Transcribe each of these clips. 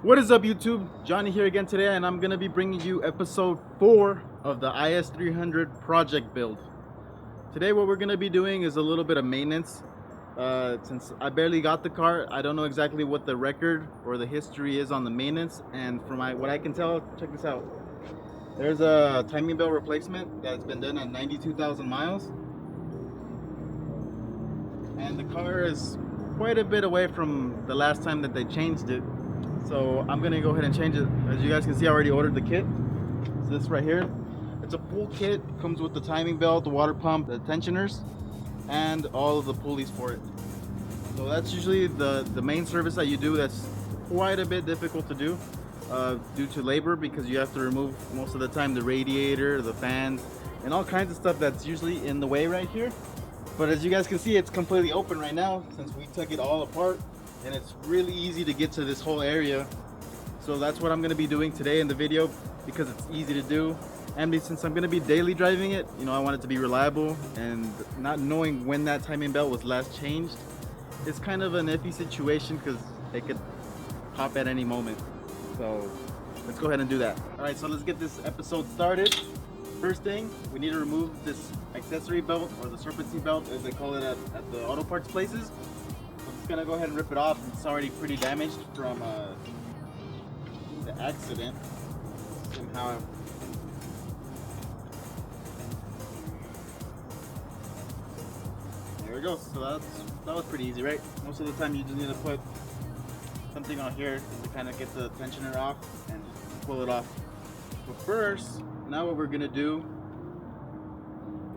What is up, YouTube? Johnny here again today, and I'm gonna be bringing you episode 4 of the IS300 project build. Today what we're gonna be doing is a little bit of maintenance. Since I barely got the car, I don't know exactly what the record or the history is on the maintenance, and from what I can tell, check this out. There's a timing belt replacement that's been done at 92,000 miles, and the car is quite a bit away from the last time that they changed it. So I'm gonna go ahead and change it. As you guys can see, I already ordered the kit. It's this right here. It's a full kit. Comes with the timing belt, the water pump, the tensioners, and all of the pulleys for it. So that's usually the main service that you do. That's quite a bit difficult to do due to labor, because you have to remove most of the time the radiator, the fans, and all kinds of stuff that's usually in the way right here. But as you guys can see, it's completely open right now since we took it all apart. And it's really easy to get to this whole area. So that's what I'm going to be doing today in the video, because it's easy to do. And since I'm going to be daily driving it, you know, I want it to be reliable, and not knowing when that timing belt was last changed, it's kind of an iffy situation because it could pop at any moment. So let's go ahead and do that. All right, so let's get this episode started. First thing, we need to remove this accessory belt, or the serpentine belt as they call it at the auto parts places. I'm gonna go ahead and rip it off. It's already pretty damaged from the accident somehow. There we go. So that was pretty easy, right? Most of the time you just need to put something on here to kind of get the tensioner off and pull it off. But first, now what we're gonna do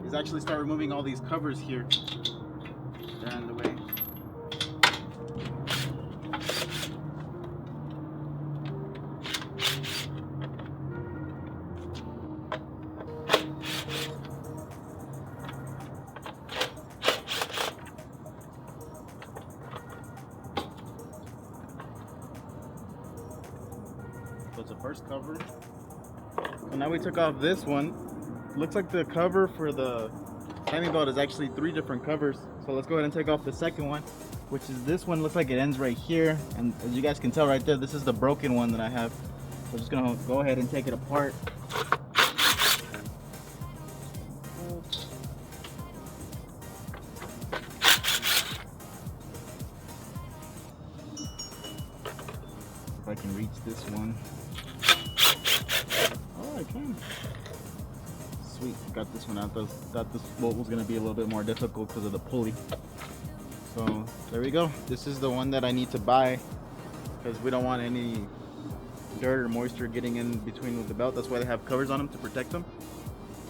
is actually start removing all these covers here. They're in the way. So it's the first cover. So now we took off this one. Looks like the cover for the timing belt is actually 3 different covers. So let's go ahead and take off the second one, which is this one. Looks like it ends right here. And as you guys can tell right there, this is the broken one that I have. So I'm just gonna go ahead and take it apart. If I can reach this one. Oh, I can. Sweet, got this one out. Thought this bolt was going to be a little bit more difficult because of the pulley. So there we go. This is the one that I need to buy, because we don't want any dirt or moisture getting in between with the belt. That's why they have covers on them to protect them.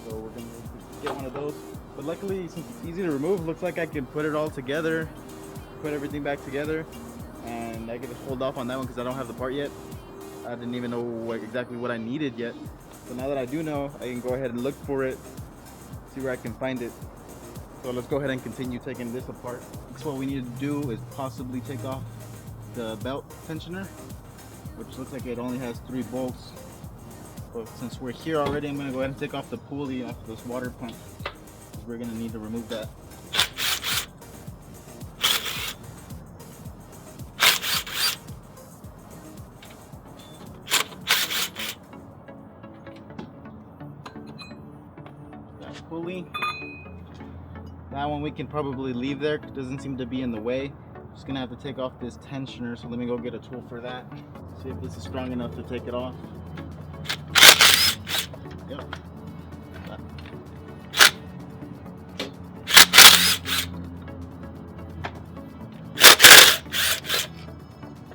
So we're going to get one of those. But luckily, since it's easy to remove, looks like I can put it all together, put everything back together, and I can hold off on that one because I don't have the part yet. I didn't even know exactly what I needed yet. So now that I do know, I can go ahead and look for it, see where I can find it. So let's go ahead and continue taking this apart. So what we need to do is possibly take off the belt tensioner, which looks like it only has 3 bolts. But since we're here already, I'm going to go ahead and take off the pulley off this water pump, because we're going to need to remove that. Pulley. That one we can probably leave there. It doesn't seem to be in the way. Just gonna have to take off this tensioner, so let me go get a tool for that. See if this is strong enough to take it off. Yep.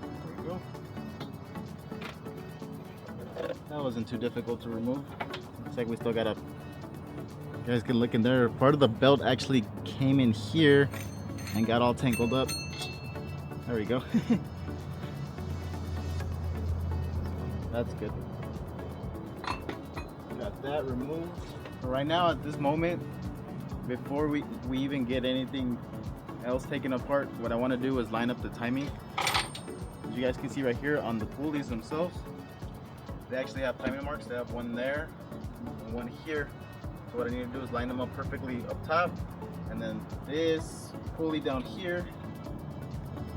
There we go. That wasn't too difficult to remove. Looks like we still got a. You guys can look in there. Part of the belt actually came in here and got all tangled up. There we go. That's good. Got that removed. So right now, at this moment, before we even get anything else taken apart, what I want to do is line up the timing. As you guys can see right here on the pulleys themselves, they actually have timing marks. They have one there and one here. So what I need to do is line them up perfectly up top, and then this pulley down here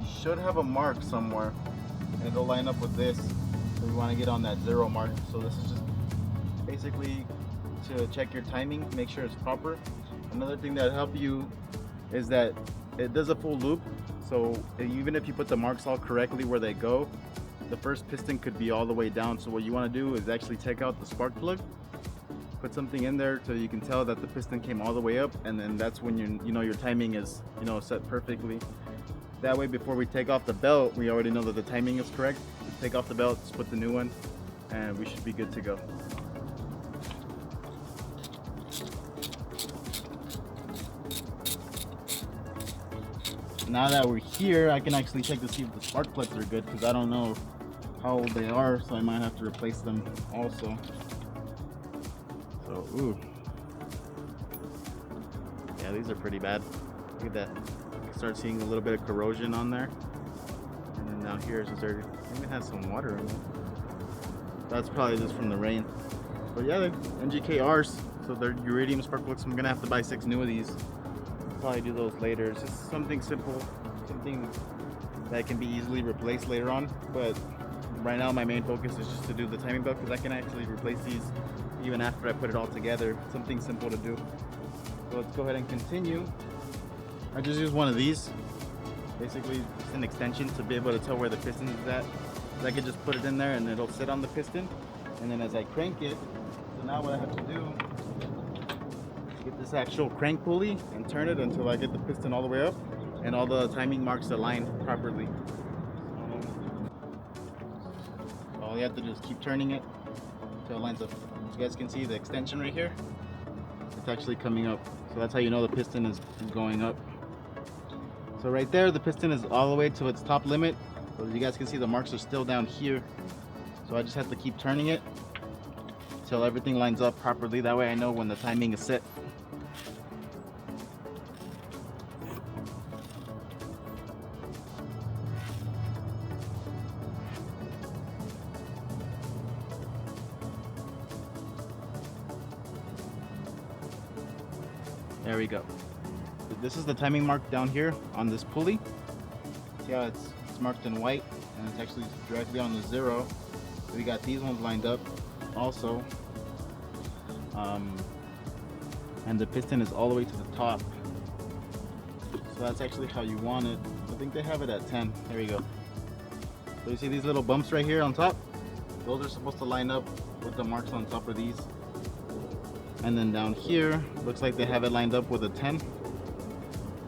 should have a mark somewhere. and it'll line up with this. So we want to get on that 0 mark. So this is just basically to check your timing, make sure it's proper. Another thing that help you is that it does a full loop. So even if you put the marks all correctly where they go, the first piston could be all the way down. So what you want to do is actually take out the spark plug, put something in there so you can tell that the piston came all the way up, and then that's when you know your timing is set perfectly. That way, before we take off the belt, we already know that the timing is correct. Take off the belt, just put the new one, and we should be good to go. Now that we're here, I can actually check to see if the spark plugs are good, because I don't know how old they are, so I might have to replace them also. So, ooh. Yeah, these are pretty bad. Look at that. You can start seeing a little bit of corrosion on there. And then down here, since there even has some water in it. That's probably just from the rain. But yeah, they're NGKRs, so they're uridium spark plugs. So I'm gonna have to buy 6 new of these. Probably do those later. It's just something simple, something that can be easily replaced later on. But right now, my main focus is just to do the timing belt, because I can actually replace these even after I put it all together. Something simple to do. So let's go ahead and continue. I just use one of these, basically just an extension to be able to tell where the piston is at. So I can just put it in there and it'll sit on the piston, and then as I crank it, so now what I have to do is get this actual crank pulley and turn it until I get the piston all the way up and all the timing marks aligned properly. So all you have to do is keep turning it until it lines up. As you guys can see, the extension right here, it's actually coming up. So that's how you know the piston is going up. So right there, the piston is all the way to its top limit. So you guys can see the marks are still down here. So I just have to keep turning it until everything lines up properly. That way I know when the timing is set. There we go. This is the timing mark down here on this pulley. See how it's marked in white, and it's actually directly on the 0. So we got these ones lined up also. And the piston is all the way to the top. So that's actually how you want it. I think they have it at 10. There we go. So you see these little bumps right here on top? Those are supposed to line up with the marks on top of these. And then down here, looks like they have it lined up with a 10,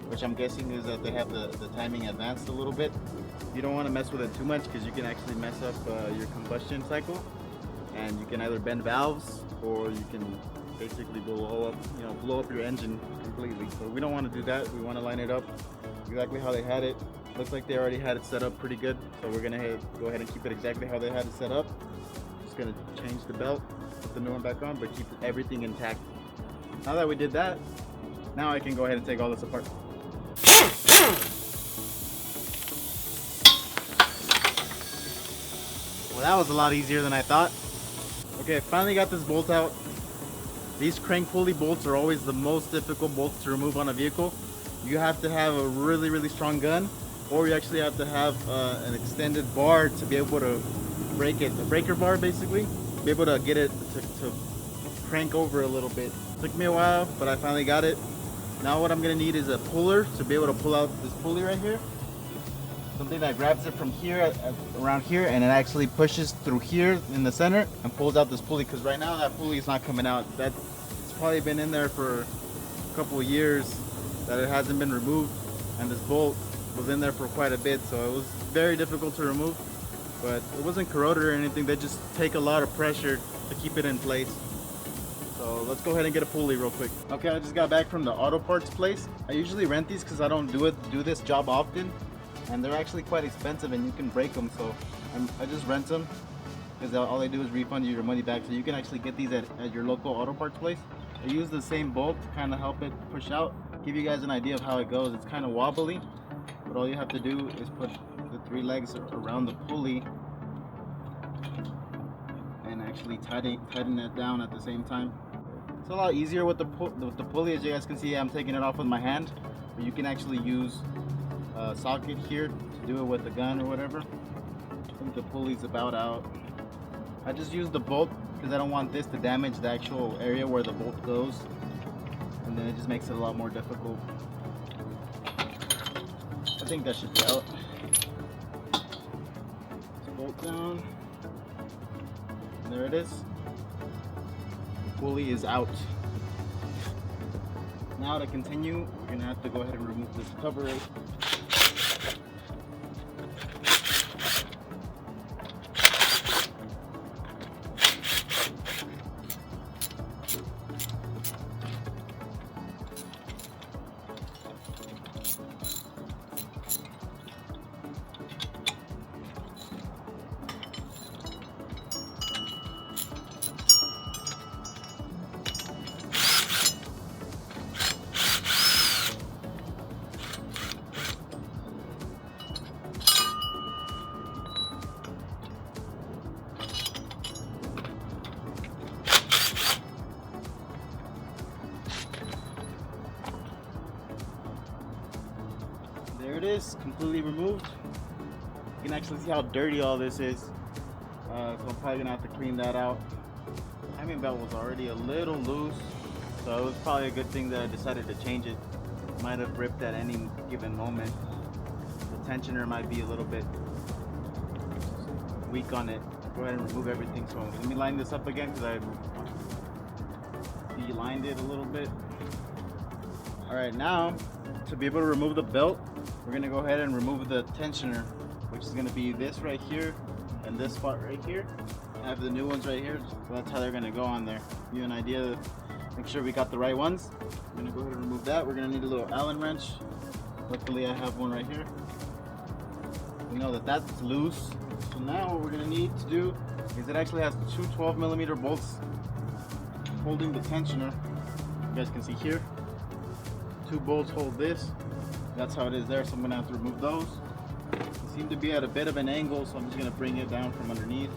which I'm guessing is that they have the timing advanced a little bit. You don't want to mess with it too much, because you can actually mess up your combustion cycle, and you can either bend valves or you can basically blow up your engine completely. So we don't want to do that. We want to line it up exactly how they had it. Looks like they already had it set up pretty good, so we're gonna go ahead and keep it exactly how they had it set up. Just gonna change the belt, put the new one back on, but keep everything intact. Now that we did that, now I can go ahead and take all this apart. Well, that was a lot easier than I thought. Okay, I finally got this bolt out. These crank pulley bolts are always the most difficult bolts to remove on a vehicle. You have to have a really, really strong gun, or you actually have to have an extended bar to be able to break it. A breaker bar, basically. Be able to get it to crank over a little bit. Took me a while, but I finally got it. Now what I'm gonna need is a puller to be able to pull out this pulley right here. Something that grabs it from here, around here, and it actually pushes through here in the center and pulls out this pulley, because right now that pulley is not coming out. It's probably been in there for a couple of years that it hasn't been removed, and this bolt was in there for quite a bit, so it was very difficult to remove. But it wasn't corroded or anything. They just take a lot of pressure to keep it in place. So let's go ahead and get a pulley real quick. Okay, I just got back from the auto parts place. I usually rent these because I don't do this job often, and they're actually quite expensive, and you can break them. So I just rent them, because all they do is refund you your money back. So you can actually get these at your local auto parts place. I use the same bolt to kind of help it push out. Give you guys an idea of how it goes. It's kind of wobbly, but all you have to do is put the 3 legs around the pulley and actually tighten it down at the same time. It's a lot easier with the pulley. As you guys can see, I'm taking it off with my hand, but you can actually use a socket here to do it with the gun or whatever. I think the pulley's about out. I just used the bolt because I don't want this to damage the actual area where the bolt goes, and then it just makes it a lot more difficult. I think that should be out. Let's bolt down. And there it is. The pulley is out. Now to continue, we're gonna have to go ahead and remove this cover. There it is, completely removed. You can actually see how dirty all this is. So I'm probably gonna have to clean that out. Timing belt was already a little loose, so it was probably a good thing that I decided to change it. Might have ripped at any given moment. The tensioner might be a little bit weak on it. Go ahead and remove everything. So let me line this up again because I de-lined it a little bit. Alright, now to be able to remove the belt, we're going to go ahead and remove the tensioner, which is going to be this right here and this spot right here. I have the new ones right here, so that's how they're going to go on there. Give you an idea, make sure we got the right ones. I'm going to go ahead and remove that. We're going to need a little Allen wrench. Luckily I have one right here. We know that that's loose. So now what we're going to need to do is it actually has two 12mm bolts holding the tensioner. You guys can see here. Two bolts hold this. That's how it is there, so I'm gonna have to remove those. They seem to be at a bit of an angle, so I'm just gonna bring it down from underneath.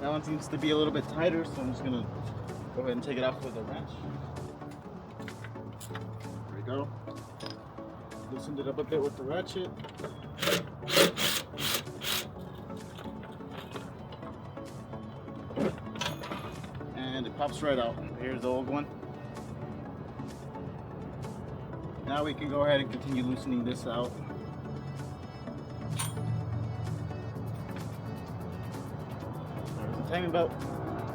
That one seems to be a little bit tighter, so I'm just gonna go ahead and take it off with a wrench. There we go. Loosened it up a bit with the ratchet. And it pops right out. Here's the old one. Now we can go ahead and continue loosening this out. There's the timing belt.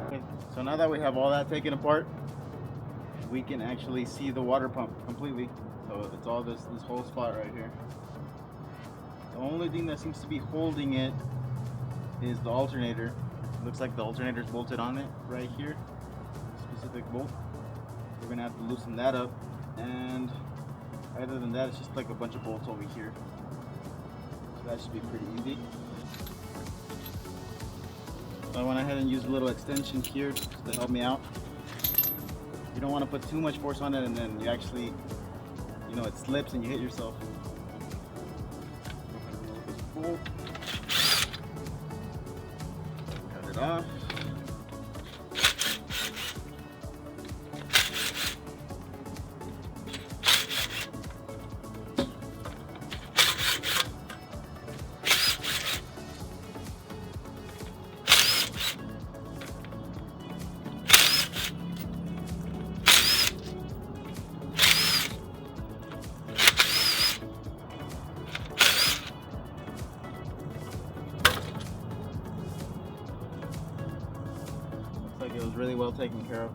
Okay, so now that we have all that taken apart, we can actually see the water pump completely. So it's all this whole spot right here. The only thing that seems to be holding it is the alternator. Looks like the alternator is bolted on it right here, specific bolt. We're gonna have to loosen that up, and other than that, it's just like a bunch of bolts over here. So that should be pretty easy. So I went ahead and used a little extension here just to help me out. You don't want to put too much force on it, and then you actually, you know, it slips and you hit yourself. Bolt. Cut it off. Like it was really well taken care of.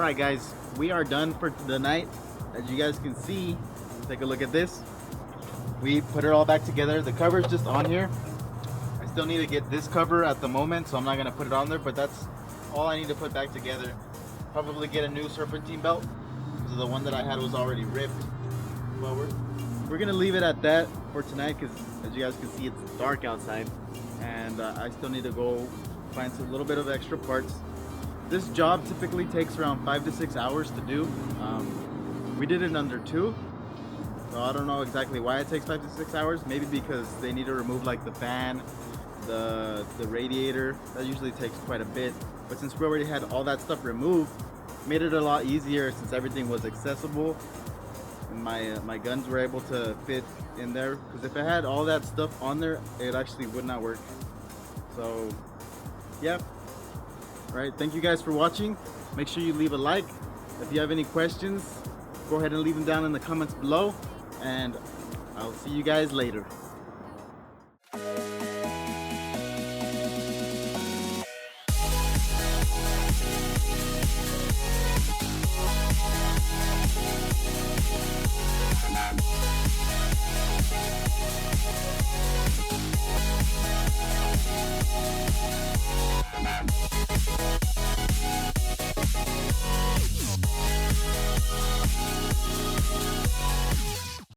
Alright guys, we are done for the night. As you guys can see, take a look at this. We put it all back together. The cover's just on here. I still need to get this cover at the moment, so I'm not gonna put it on there, but that's all I need to put back together. Probably get a new serpentine belt, because the one that I had was already ripped. But we're gonna leave it at that for tonight, because as you guys can see, it's dark outside, and I still need to go find a little bit of extra parts. This job typically takes around 5 to 6 hours to do. We did it in under 2. So I don't know exactly why it takes 5 to 6 hours. Maybe because they need to remove like the fan, the radiator. That usually takes quite a bit. But since we already had all that stuff removed, made it a lot easier since everything was accessible. And my guns were able to fit in there. Because if I had all that stuff on there, it actually would not work. So yeah. Alright, thank you guys for watching. Make sure you leave a like. If you have any questions, go ahead and leave them down in the comments below. And I'll see you guys later.